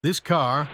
This car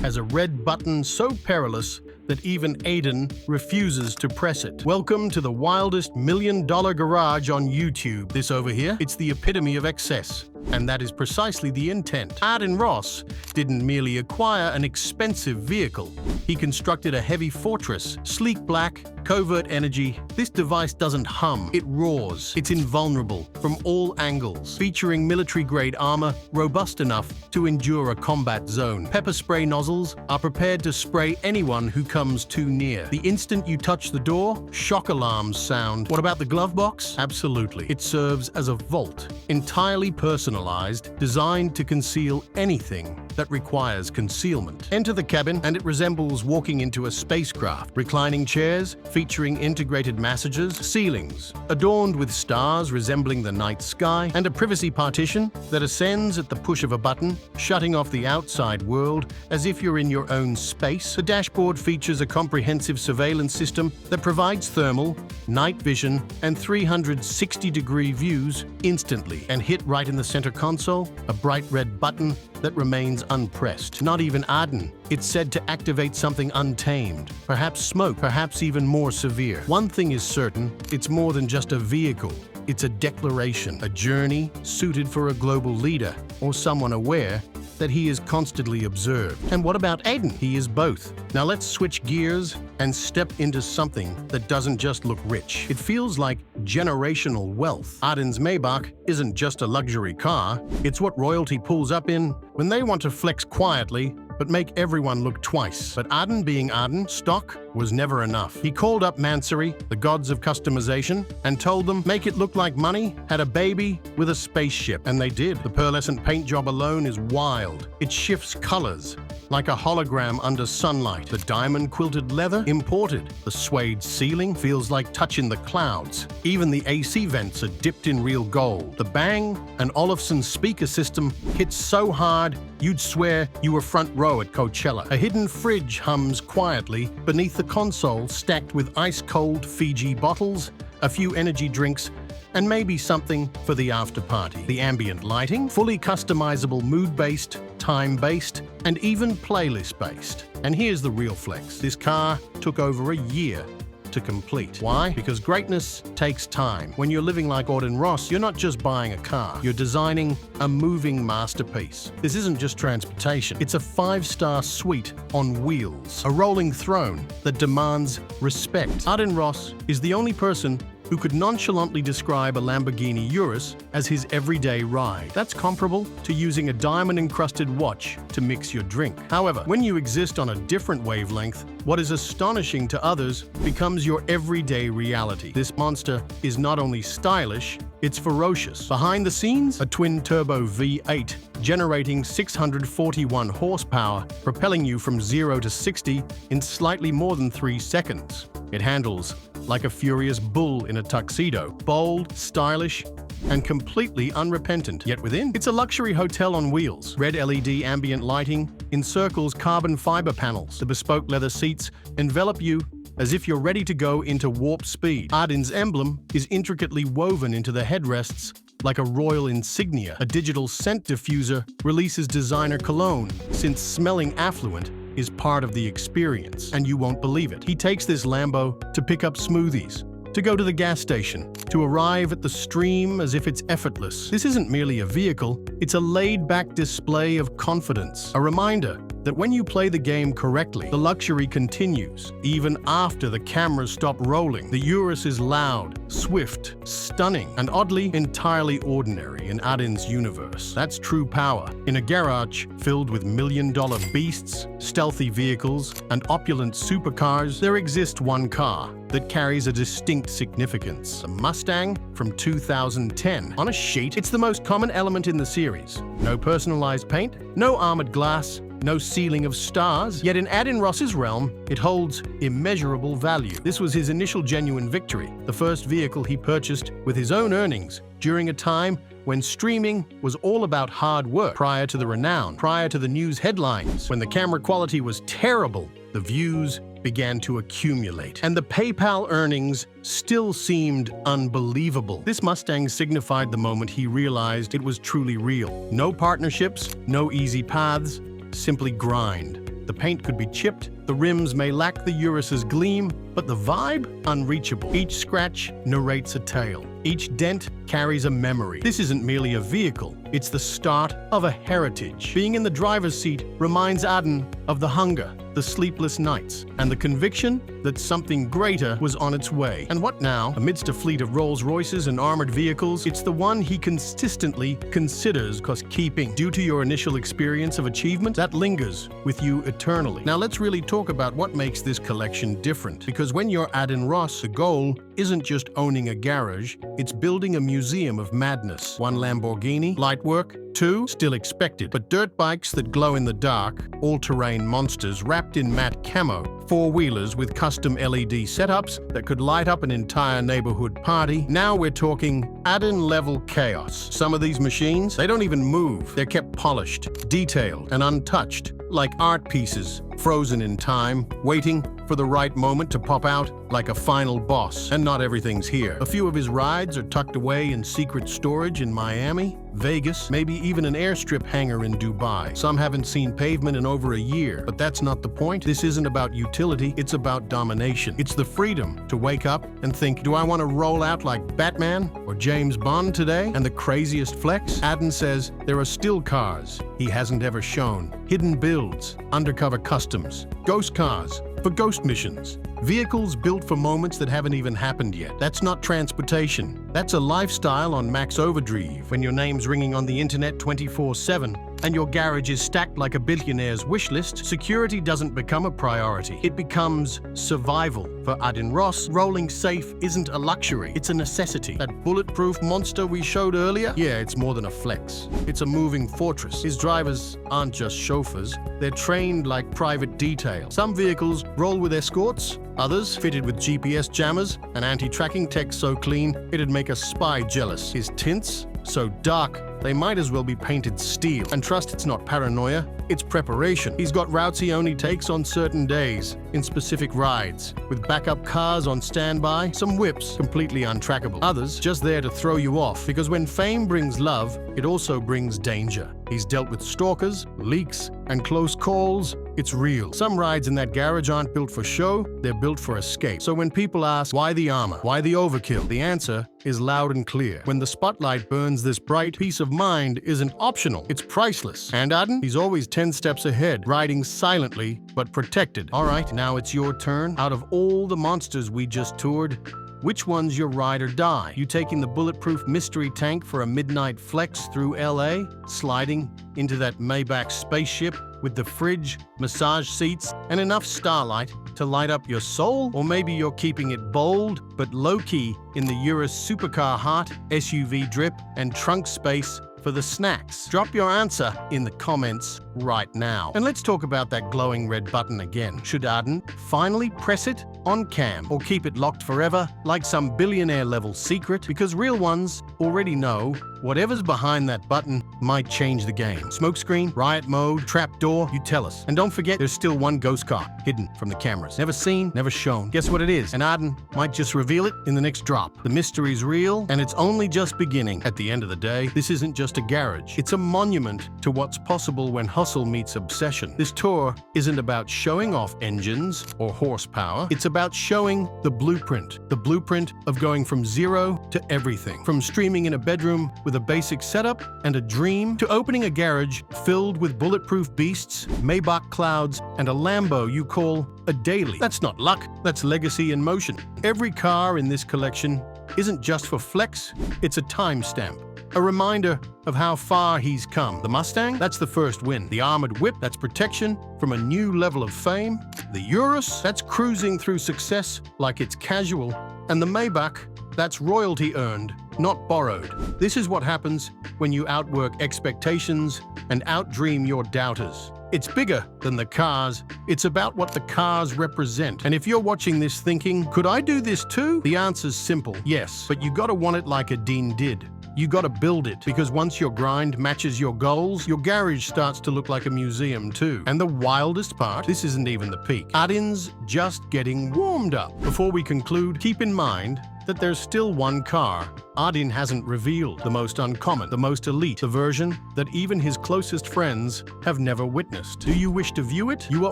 has a red button so perilous that even Adin refuses to press it. Welcome to the wildest million-dollar garage on YouTube. This over here, it's the epitome of excess. And that is precisely the intent. Adin Ross didn't merely acquire an expensive vehicle. He constructed a heavy fortress, sleek black, covert energy. This device doesn't hum, it roars. It's invulnerable from all angles, featuring military-grade armor robust enough to endure a combat zone. Pepper spray nozzles are prepared to spray anyone who comes too near. The instant you touch the door, shock alarms sound. What about the glove box? Absolutely. It serves as a vault, entirely personalized, designed to conceal anything that requires concealment. Enter the cabin, and it resembles walking into a spacecraft. Reclining chairs featuring integrated massages, ceilings adorned with stars resembling the night sky, and a privacy partition that ascends at the push of a button, shutting off the outside world as if you're in your own space. The dashboard features a comprehensive surveillance system that provides thermal, night vision, and 360-degree views instantly. And hit right in the center console, a bright red button that remains unpressed. Not even Adin. It's said to activate something untamed, perhaps smoke, perhaps even more severe. One thing is certain, it's more than just a vehicle. It's a declaration, a journey suited for a global leader or someone aware that he is constantly observed. And what about Adin? He is both. Now let's switch gears and step into something that doesn't just look rich. It feels like generational wealth. Adin's Maybach isn't just a luxury car, it's what royalty pulls up in when they want to flex quietly but make everyone look twice. But Adin being Adin, stock was never enough. He called up Mansory, the gods of customization, and told them, make it look like money had a baby with a spaceship. And they did. The pearlescent paint job alone is wild. It shifts colors like a hologram under sunlight. The diamond-quilted leather, imported. The suede ceiling feels like touching the clouds. Even the AC vents are dipped in real gold. The Bang & Olufsen speaker system hits so hard, you'd swear you were front row at Coachella. A hidden fridge hums quietly beneath the console, stacked with ice-cold Fiji bottles, a few energy drinks, and maybe something for the after-party. The ambient lighting, fully customizable mood-based, time-based, and even playlist-based. And here's the real flex. This car took over a year to complete. Why? Because greatness takes time. When you're living like Adin Ross, you're not just buying a car, you're designing a moving masterpiece. This isn't just transportation, it's a 5-star suite on wheels, a rolling throne that demands respect. Adin Ross is the only person who could nonchalantly describe a Lamborghini Urus as his everyday ride. That's comparable to using a diamond-encrusted watch to mix your drink. However, when you exist on a different wavelength, what is astonishing to others becomes your everyday reality. This monster is not only stylish, it's ferocious. Behind the scenes, a twin-turbo V8 generating 641 horsepower, propelling you from 0 to 60 in slightly more than 3 seconds. It handles like a furious bull in a tuxedo, bold, stylish, and completely unrepentant. Yet within, it's a luxury hotel on wheels. Red LED ambient lighting encircles carbon fiber panels. The bespoke leather seats envelop you as if you're ready to go into warp speed. Adin's emblem is intricately woven into the headrests like a royal insignia. A digital scent diffuser releases designer cologne, since smelling affluent is part of the experience, and you won't believe it. He takes this Lambo to pick up smoothies, to go to the gas station, to arrive at the stream as if it's effortless. This isn't merely a vehicle, it's a laid-back display of confidence, a reminder that when you play the game correctly, the luxury continues, even after the cameras stop rolling. The Urus is loud, swift, stunning, and oddly entirely ordinary in Adin's universe. That's true power. In a garage filled with million-dollar beasts, stealthy vehicles, and opulent supercars, there exists one car that carries a distinct significance. A Mustang from 2010. On a sheet, it's the most common element in the series. No personalized paint, no armored glass, no ceiling of stars, yet in Adin Ross's realm, it holds immeasurable value. This was his initial genuine victory, the first vehicle he purchased with his own earnings during a time when streaming was all about hard work, prior to the renown, prior to the news headlines. When the camera quality was terrible, the views began to accumulate, and the PayPal earnings still seemed unbelievable. This Mustang signified the moment he realized it was truly real. No partnerships, no easy paths, simply grind. The paint could be chipped, the rims may lack the Urus's gleam, but the vibe? Unreachable. Each scratch narrates a tale. Each dent carries a memory. This isn't merely a vehicle, it's the start of a heritage. Being in the driver's seat reminds Adin of the hunger, the sleepless nights, and the conviction that something greater was on its way. And what now? Amidst a fleet of Rolls-Royces and armored vehicles, it's the one he consistently considers keeping. Due to your initial experience of achievement, that lingers with you eternally. Now let's really talk about what makes this collection different. Because when you're Adin Ross, the goal isn't just owning a garage, it's building a museum of madness. 1 Lamborghini, light work. 2, still expected, but dirt bikes that glow in the dark, all-terrain monsters wrapped in matte camo, 4-wheelers with custom LED setups that could light up an entire neighborhood party. Now we're talking Adin-level chaos. Some of these machines, they don't even move. They're kept polished, detailed, and untouched, like art pieces, frozen in time, waiting for the right moment to pop out like a final boss. And not everything's here. A few of his rides are tucked away in secret storage in Miami, Vegas, maybe even an airstrip hangar in Dubai. Some haven't seen pavement in over a year, but that's not the point. This isn't about utility, it's about domination. It's the freedom to wake up and think, do I want to roll out like Batman or James Bond today? And the craziest flex? Adin says there are still cars he hasn't ever shown. Hidden builds, undercover customs, ghost cars for ghost missions. Vehicles built for moments that haven't even happened yet. That's not transportation. That's a lifestyle on max overdrive. When your name's ringing on the internet 24/7 and your garage is stacked like a billionaire's wish list, security doesn't become a priority. It becomes survival. For Adin Ross, rolling safe isn't a luxury, it's a necessity. That bulletproof monster we showed earlier? Yeah, it's more than a flex. It's a moving fortress. His drivers aren't just chauffeurs, they're trained like private detail. Some vehicles roll with escorts, others fitted with GPS jammers and anti-tracking tech so clean it'd make a spy jealous. His tints so dark they might as well be painted steel. And trust, it's not paranoia, it's preparation. He's got routes he only takes on certain days, in specific rides, with backup cars on standby, some whips completely untrackable, others just there to throw you off. Because when fame brings love, it also brings danger. He's dealt with stalkers, leaks, and close calls. It's real. Some rides in that garage aren't built for show, they're built for escape. So when people ask, why the armor? Why the overkill? The answer is loud and clear. When the spotlight burns this bright, peace of mind isn't optional, it's priceless. And Adin, he's always 10 steps ahead, riding silently but protected. All right, now it's your turn. Out of all the monsters we just toured, which one's your ride or die? You taking the bulletproof mystery tank for a midnight flex through LA? Sliding into that Maybach spaceship with the fridge, massage seats, and enough starlight to light up your soul? Or maybe you're keeping it bold but low-key in the Urus supercar heart, SUV drip, and trunk space for the snacks? Drop your answer in the comments right now. And let's talk about that glowing red button again. Should Adin finally press it on cam or keep it locked forever like some billionaire-level secret? Because real ones already know whatever's behind that button might change the game. Smokescreen, riot mode, trapdoor, you tell us. And don't forget, there's still one ghost car hidden from the cameras. Never seen, never shown. Guess what it is? And Adin might just reveal it in the next drop. The mystery's real, and it's only just beginning. At the end of the day, this isn't just a garage. It's a monument to what's possible when hustle meets obsession. This tour isn't about showing off engines or horsepower. It's about showing the blueprint of going from zero to everything. From streaming in a bedroom with a basic setup and a dream to opening a garage filled with bulletproof beasts, Maybach clouds, and a Lambo you call a daily. That's not luck, that's legacy in motion. Every car in this collection isn't just for flex, it's a timestamp. A reminder of how far he's come. The Mustang, that's the first win. The armored whip, that's protection from a new level of fame. The Urus, that's cruising through success like it's casual. And the Maybach, that's royalty earned, not borrowed. This is what happens when you outwork expectations and outdream your doubters. It's bigger than the cars. It's about what the cars represent. And if you're watching this thinking, could I do this too? The answer's simple, yes. But you gotta want it like Adin did. You gotta build it, because once your grind matches your goals, your garage starts to look like a museum too. And the wildest part, this isn't even the peak. Adin's just getting warmed up. Before we conclude, keep in mind, that there's still one car Adin hasn't revealed, the most uncommon, the most elite, the version that even his closest friends have never witnessed. Do you wish to view it? You are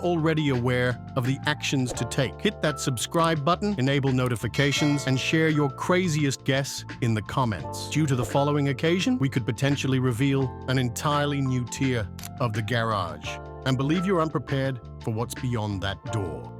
already aware of the actions to take. Hit that subscribe button, enable notifications, and share your craziest guess in the comments. Due to the following occasion, we could potentially reveal an entirely new tier of the garage. And believe you're unprepared for what's beyond that door.